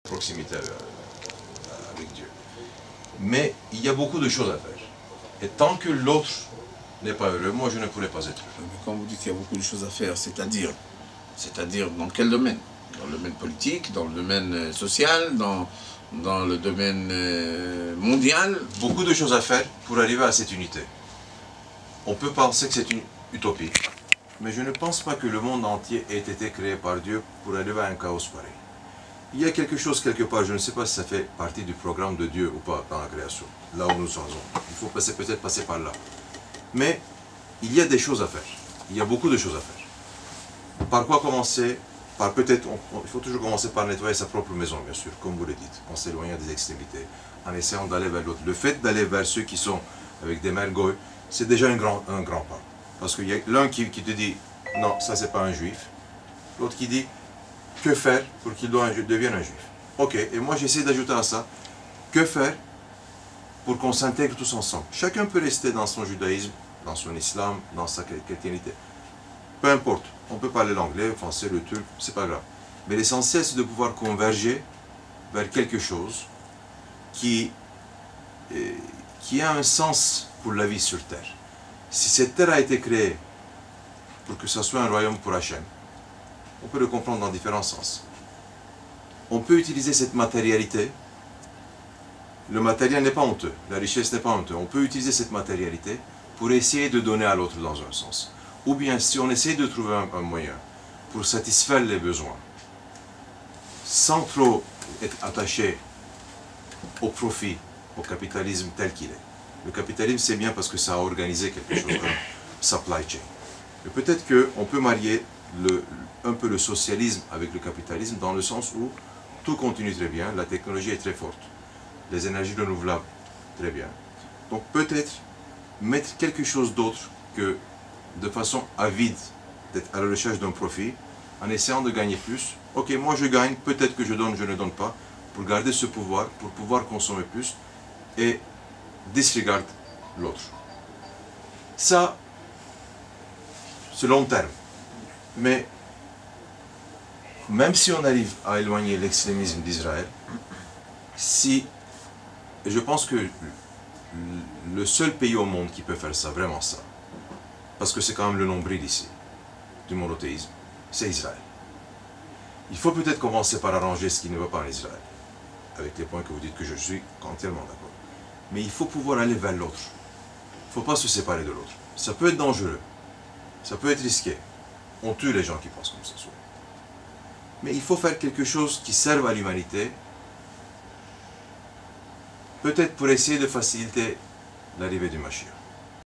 proximité avec Dieu. Mais il y a beaucoup de choses à faire. Et tant que l'autre n'est pas heureux, moi je ne pourrais pas être heureux. Mais quand vous dites qu'il y a beaucoup de choses à faire, c'est-à-dire dans quel domaine? Dans le domaine politique, dans le domaine social, dans le domaine mondial? Beaucoup de choses à faire pour arriver à cette unité. On peut penser que c'est une utopie, mais je ne pense pas que le monde entier ait été créé par Dieu pour arriver à un chaos pareil. Il y a quelque chose quelque part, je ne sais pas si ça fait partie du programme de Dieu ou pas dans la création, là où nous sommes. Il faut peut-être passer par là. Mais il y a des choses à faire. Il y a beaucoup de choses à faire. Par quoi commencer? Il faut toujours commencer par nettoyer sa propre maison, bien sûr, comme vous le dites, en s'éloignant des extrémités, en essayant d'aller vers l'autre. Le fait d'aller vers ceux qui sont avec des mergoïs, c'est déjà un grand pas. Parce qu'il y a l'un qui te dit, non, ça c'est pas un juif. L'autre qui dit, que faire pour qu'il devienne un juif? Ok, et moi j'essaie d'ajouter à ça, que faire pour qu'on s'intègre tous ensemble? Chacun peut rester dans son judaïsme, dans son islam, dans sa chrétienté. Peu importe, on peut parler l'anglais, le français, le turc, c'est pas grave. Mais l'essentiel c'est de pouvoir converger vers quelque chose qui a un sens pour la vie sur terre. Si cette terre a été créée pour que ce soit un royaume pour Hachem, on peut le comprendre dans différents sens. On peut utiliser cette matérialité. Le matériel n'est pas honteux, la richesse n'est pas honteux. On peut utiliser cette matérialité pour essayer de donner à l'autre dans un sens. Ou bien si on essaie de trouver un moyen pour satisfaire les besoins, sans trop être attaché au profit, au capitalisme tel qu'il est. Le capitalisme c'est bien parce que ça a organisé quelque chose, un supply chain. Mais peut-être qu'on peut marier un peu le socialisme avec le capitalisme dans le sens où tout continue très bien, la technologie est très forte, les énergies renouvelables très bien. Donc peut-être mettre quelque chose d'autre que de façon avide d'être à la recherche d'un profit, en essayant de gagner plus. Ok, moi je gagne, peut-être que je donne, je ne donne pas, pour garder ce pouvoir, pour pouvoir consommer plus et disregarde l'autre. Ça, c'est long terme. Mais même si on arrive à éloigner l'extrémisme d'Israël, je pense que le seul pays au monde qui peut faire ça, vraiment ça, parce que c'est quand même le nombril ici, du monothéisme, c'est Israël. Il faut peut-être commencer par arranger ce qui ne va pas en Israël, avec les points que vous dites que je suis entièrement d'accord. Mais il faut pouvoir aller vers l'autre. Il ne faut pas se séparer de l'autre. Ça peut être dangereux, ça peut être risqué. On tue les gens qui pensent comme ça souvent. Mais il faut faire quelque chose qui serve à l'humanité, peut-être pour essayer de faciliter l'arrivée du Mashiach.